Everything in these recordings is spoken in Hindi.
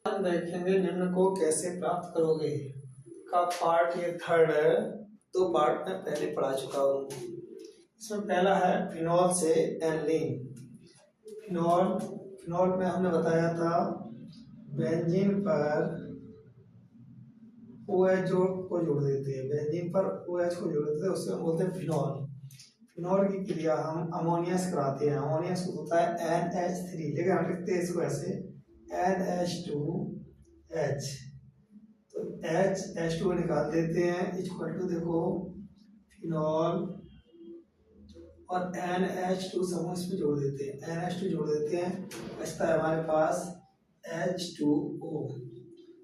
हम देखेंगे निम्न को कैसे प्राप्त करोगे का पार्ट ये थर्ड है। दो पार्ट में पहले पढ़ा चुका हूँ। इसमें पहला है फिनॉल से एनलीन। फिनॉल में हमने बताया था बेंजीन पर OH को जोड़ देते हैं, बेंजीन पर OH को जोड़ देते हैं, उससे हम बोलते हैं फिनॉल। फिनॉल की क्रिया हम अमोनिया से कराते हैं। अमोनिया से होता है NH3, लेकिन हम लिखते हैं इसको ऐसे NH2H। तो H2 निकाल देते हैं, इक्वल टू देखो फिनॉल और NH2 समूह इसमें जोड़ देते हैं, NH2 जोड़ देते हैं, बचता है हमारे पास H2O।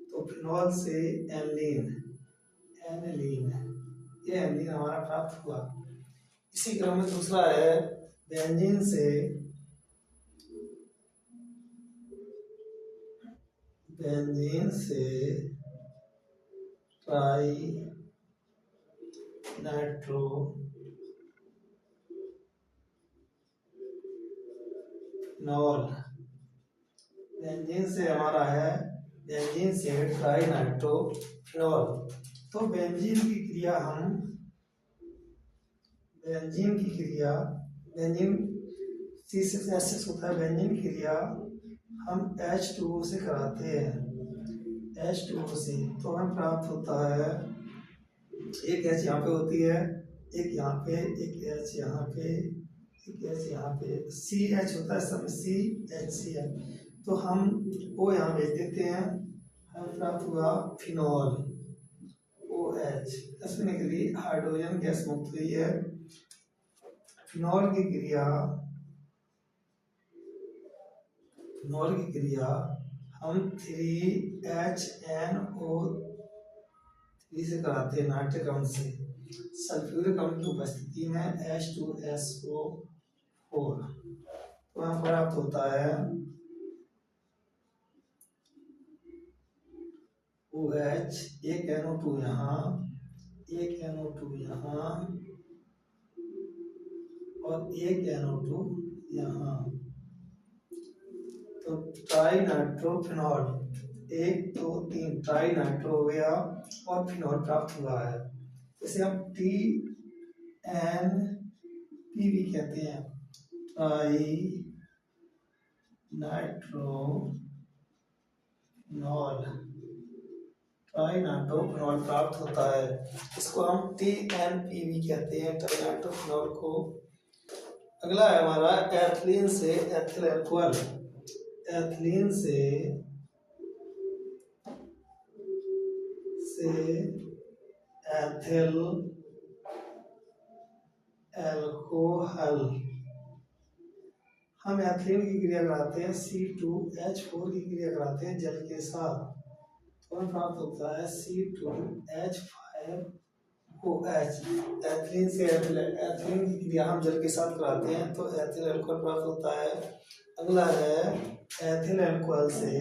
तो फिनॉल से एनलीन, ये एनलीन हमारा प्राप्त हुआ। इसी क्रम में दूसरा है बेंजीन से ट्राई नाइट्रो फिनॉल। बेंजीन से हमारा है बेंजीन से ट्राई नाइट्रो फिनॉल। तो बेंजीन की क्रिया बेंजीन C से एसिड होता है, बेंजीन की क्रिया हम H2O से कराते हैं, H2O से। तो हमें प्राप्त होता है एक H यहाँ पे होती है, एक यहाँ पे, एक H यहाँ पे, एक H यहाँ पे, CH होता है सब CHCl। तो हम O यहाँ भेज देते हैं, हमें प्राप्त हुआ फिनॉल OH। इसमें निकली हाइड्रोजन गैस मुक्त हुई है। फिनॉल की हम 3HNO3 से कराते हैं, नाइट्रिक अम्ल से। सल्फ्यूरिक अम्ल की उपस्थिति में H2SO4। तो हमें प्राप्त होता है OH, एक NO2 यहाँ, एक NO2 यहाँ और एक NO2 यहाँ। तो ट्राई नाइट्रोफिनॉल, 1 2 3 ट्राई नाइट्रो हो गया और फिनॉल प्राप्त हुआ है। इसे हम TNP भी कहते हैं, ट्राई नाइट्रोफिनॉल प्राप्त होता है। इसको हम TNP भी कहते हैं, ट्राई नाइट्रोफिनॉल को। अगला है हमारा एथिलीन से एथिल अल्कोहल। एथिलीन से एथिल अल्कोहल। हम एथिलीन की क्रिया कराते हैं, C2H4 की क्रिया कराते हैं जल के साथ। तो हमें प्राप्त होता है C2H5OH। एथिलीन से एथिलीन की क्रिया हम जल के साथ कराते हैं, तो एथिल अल्कोहल प्राप्त होता है। अगला है एथिल अल्कोहल से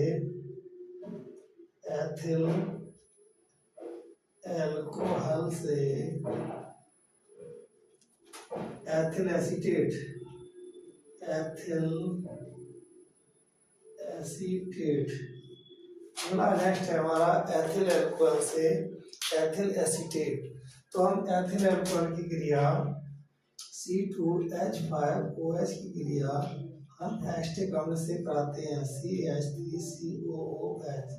एथिल एसीटेट। अगला नेक्स्ट है हमारा एथिल अल्कोहल से एथिल एसीटेट। तो हम एथिल अल्कोहल की क्रिया C2H5OH की क्रिया हम एस्टिक अम्ल से कराते हैं, CH3COOH।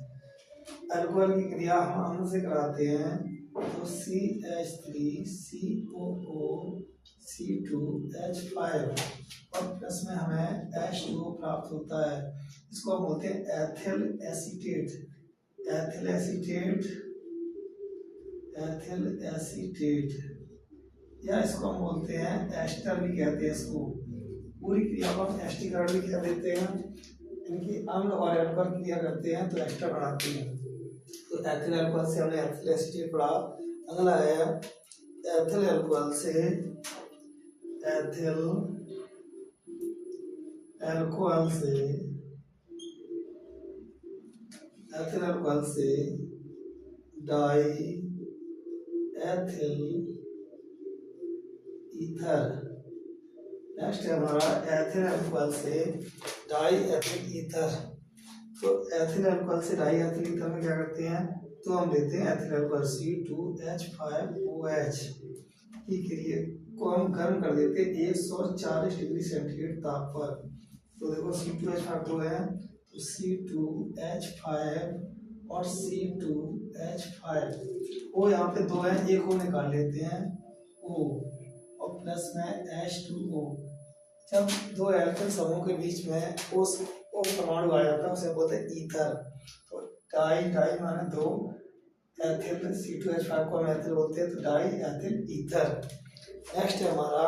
अल्कोहल की क्रिया हम अम्ल से कराते हैं, तो CH3COOC2H5 और प्लस में हमें H2O प्राप्त होता है। इसको हम बोलते हैं एथिल एसीटेट। या इसको हम बोलते हैं एस्टर भी कहते हैं। इसको पूरी क्रिया को हम एस्टीकरण भी कह देते हैं। इनकी अम्ल और एल्कोहल क्रिया करते हैं तो एस्टर बनाते हैं। तो एथिल अल्कोहल से हमने एथिल एसीटेट पढ़ा। अगला है एथिल अल्कोहल से डाई एथिल ईथर। नेक्स्ट है हमारा एथिल अल्कोहल से डाई एथिल ईथर। तो एथिल अल्कोहल से डाई एथिल ईथर में क्या करते हैं, तो हम लेते हैं एथिल अल्कोहल C2H5OH की क्रिया को हम गर्म कर देते हैं 140 डिग्री सेंटीग्रेड ताप पर। तो देखो C2H5 दो है, तो C2H5 और C2H5 वो यहाँ पे दो है, एक ओ निकाल लेते हैं O और प्लस में H2O। जब दो एल्केन समूह के बीच में ओ परमाणु आ जाता है उसे बोलते हैं ईथर। तो डाई डाई माने दो, एथिल C2H5 को हम एथिल बोलते हैं, तो डाई एथिल ईथर। नेक्स्ट है हमारा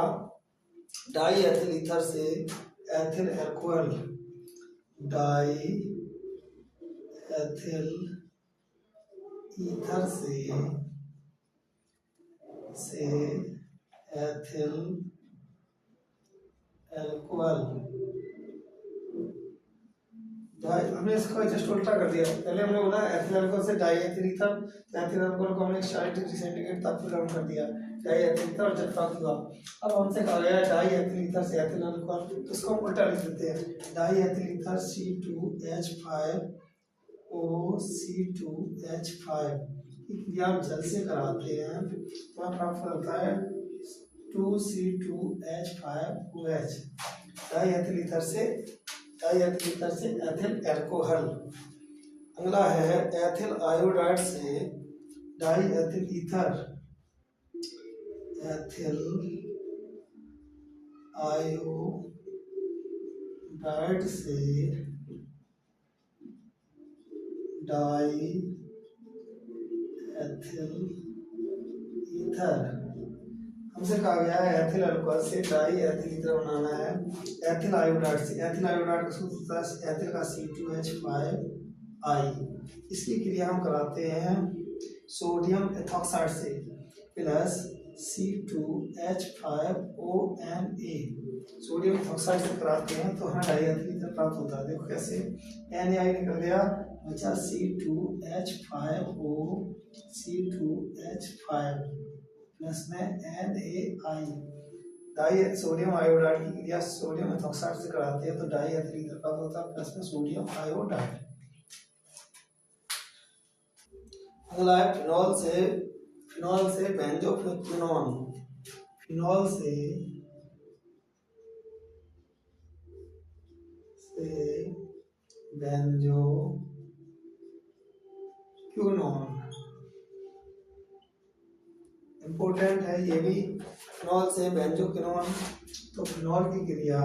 डाई एथिल ईथर से ethyl alcohol, die ethyl ether से एथिल अल्कोहल। हमने इसको जस्ट उल्टा कर दिया, पहले हमने बोला एथिल अल्कोहल से डाई एथिल ईथर, तो एथिल अल्कोहल को हमने 40 डिग्री सेंटीग्रेड ताप पर गर्म कर दिया, डाई एथिल ईथर और जब प्राप्त हुआ। अब हमसे कहा गया डाई एथिल ईथर से एथिल अल्कोहल, तो इसको हम उल्टा लिख देते हैं, die ethyl ether C2H5O C2H5 की क्रिया हम जल से कराते हैं तो हमें प्राप्त होता है 2C2H5OH डाई एथिल ईथर से एथिल अल्कोहल। अगला है एथिल आयोडाइड से die ethyl ether, ethyl iodide से डाई एथिल ईथर। हमसे कहा गया है एथिल अल्कोहल से डाई एथिल ईथर बनाना है एथिल आयोडाइड से। एथिल आयोडाइड का सूत्र होता है एथिल का C2H5I। इसकी क्रिया हम कराते हैं सोडियम एथॉक्साइड से प्लस C2H5ONA। सोडियम एथॉक्साइड से कराते हैं तो हमें डाई एथिल ईथर प्राप्त होता है। देखो कैसे, NaI निकल गया, बचा C2H5O C2H5 प्लस में NaI। डाई सोडियम आयोडाइड की क्रिया सोडियम एथॉक्साइड से कराते हैं तो डाई एथिल ईथर प्राप्त होता है प्लस में सोडियम आयोडाइड। अगला है फिनॉल से बेंजोक्विनोन, फिनॉल से बेंजोक्विनोन इम्पोर्टेंट है ये भी। फिनॉल से बेंजोक्विनोन, तो फिनॉल की क्रिया,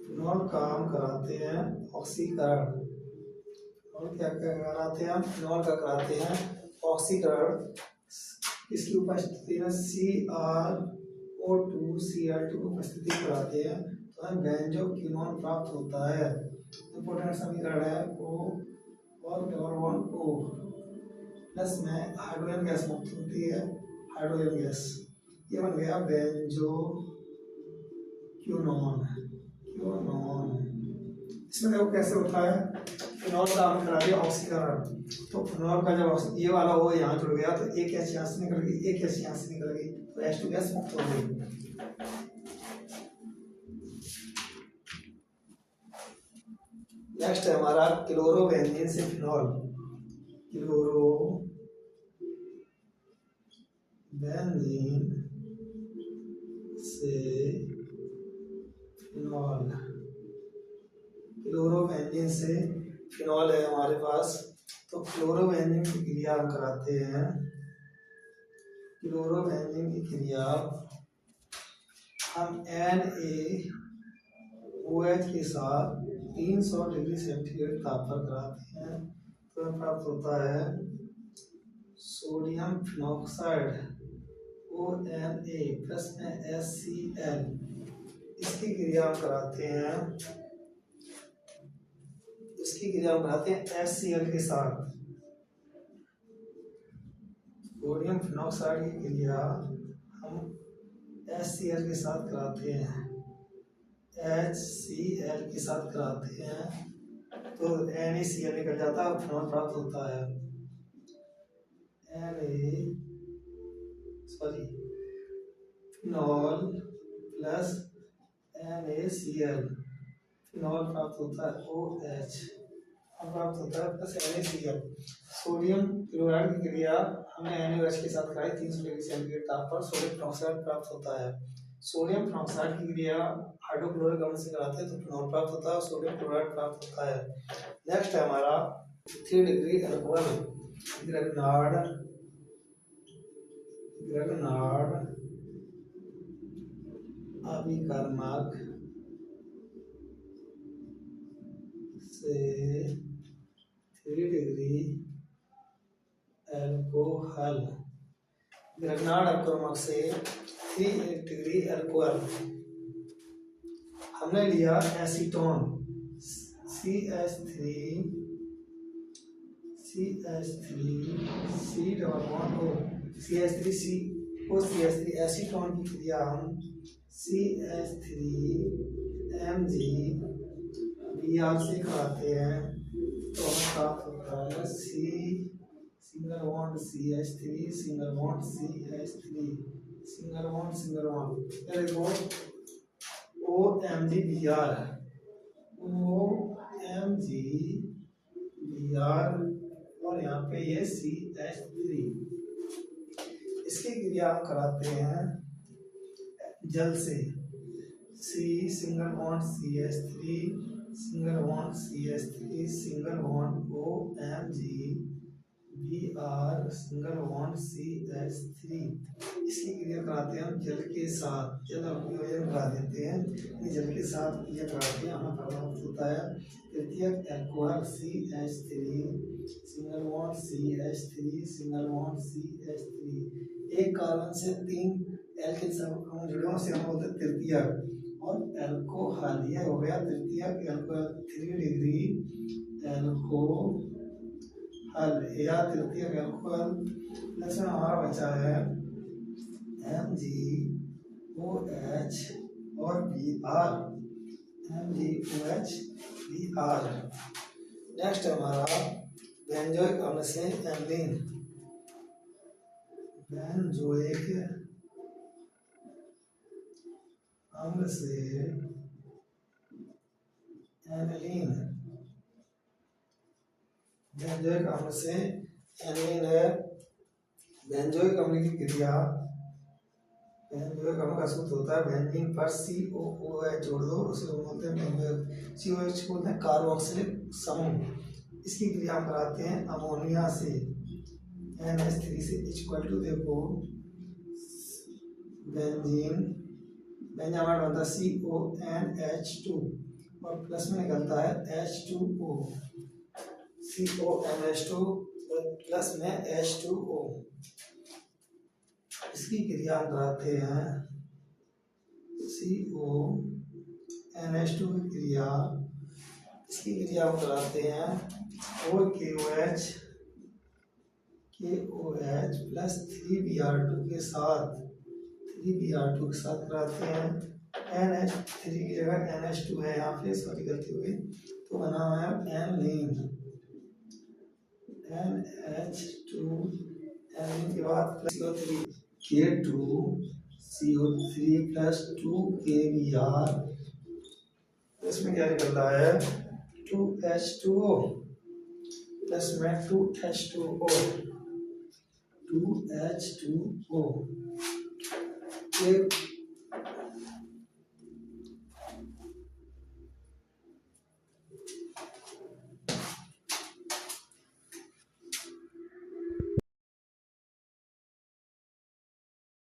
फिनॉल का हम कराते हैं ऑक्सीकरण। और क्या क्या कराते हैं हम, फिनॉल का कराते हैं ऑक्सीकरण। इसकी उपस्थिति में CrO2 Cl2 की उपस्थिति कराते हैं तो हमें बेंजोक्विनोन प्राप्त होता है। इंपोर्टेंट समीकरण है O और डबल बॉन्ड O प्लस में हाइड्रोजन गैस मुक्त होती है, हाइड्रोजन गैस, ये बन गया बेंजोक्विनोन। इसमें देखो कैसे होता है, फिनॉल का हम करा दिया ऑक्सीकरण, तो फिनॉल का जब ये वाला हो यहाँ जुड़ गया तो एक गैस यहाँ से निकल गई, एक गैस यहाँ से निकल गई, तो H2 गैस मुक्त हो गई। नेक्स्ट है हमारा क्लोरोबेंजीन से फिनॉल, क्लोरोबेंजीन से फिनॉल। क्लोरोबेंजीन से फिनॉल है हमारे पास, तो क्लोरोबेंजीन की क्रिया हम कराते हैं। क्लोरोबेंजीन की क्रिया हम NaOH के साथ 300 डिग्री सेंटीग्रेड ताप पर कराते हैं तो हमें प्राप्त होता है सोडियम फिनॉक्साइड ONA प्लस में HCl। इसकी क्रिया हम कराते हैं HCl के साथ। सोडियम फिनॉक्साइड की क्रिया हम HCl के साथ कराते हैं, HCl के साथ कराते हैं तो NaCl निकल जाता है, फिनॉल प्राप्त होता है। फिनॉल प्लस NaCl फिनॉल प्राप्त होता है OH, प्राप्त होता है प्लस NaCl। सोडियम क्लोराइड की क्रिया हमने NaOH के साथ कराई 300 डिग्री सेंटीग्रेड ताप पर, सोडियम पेरोक्साइड प्राप्त होता है। सोडियम पेरोक्साइड की क्रिया हाइड्रोक्लोरिक अम्ल से कराते हैं तो फिनॉल प्राप्त होता है और सोडियम क्लोराइड प्राप्त होता है। नेक्स्ट है हमारा 3 डिग्री अल्कोहल ग्रेगनार्ड अभिकर्मक से 3 डिग्री अल्कोहल, ग्रेगनार्ड अभिकर्मक से 3 डिग्री अल्कोहल हमने लिया acetone CH3 C double bond O CH3 acetone की क्रिया हम CH3 MgBr से कराते हैं तो हमें प्राप्त होता है C single bond CH3 single bond CH3 single bond ये देखो OMgBr और यहाँ पे ये CH3। इसकी क्रिया हम कराते हैं जल से C single bond CH3 single bond CH3 single bond OMgBr single bond CH3। इसकी क्रिया कराते हैं हम जल के साथ, जल अभियोजन करा देते हैं, ये जल के साथ क्रिया कराते हैं, हमें प्राप्त होता है तृतीयक alcohol CH3 single bond CH3 single bond CH3। एक कार्बन से 3 एल्किल समूह जुड़े हों से हम बोलते हैं तृतीयक, और अल्कोहल ये हो गया तृतीयक अल्कोहल 3 डिग्री अल्कोहल या तृतीयक अल्कोहल। प्लस में हमारा बचा है MgOH और Br, MgOH Br। नेक्स्ट हमारा बेंजोइक अम्ल से एनिलीन, बेंजोइक अम्ल से एनिलीन, बेंजोइक अम्ल से एनिलीन है। बेंजोइक अम्ल की क्रिया, बेंजोइक अम्ल का सूत्र होता है बेंजीन पर COOH जोड़ दो, उसे बोलते हैं बेंजोइक। COH बोलते हैं कार्बोक्सिलिक समूह। इसकी क्रिया हम कराते हैं अमोनिया से NH3 से इक्वल टू देखो बेंजीन, बेंजीन हमारा बनता है CONH2 और प्लस में निकलता है H2O, CONH2 प्लस में H2O। इसकी क्रिया हम कराते हैं CONH2 की क्रिया, इसकी क्रिया हम कराते हैं KOH प्लस 3Br2 के साथ, 3Br2 के साथ कराते हैं। NH3 की जगह NH2 है यहाँ पे, सॉरी गलती हो गई, तो बना है एनिलीन, NH2 एनिलीन के बाद plus CO3 K2CO3 plus 2KBr, इसमें क्या निकल रहा है 2H2O प्लस में 2H2O, ये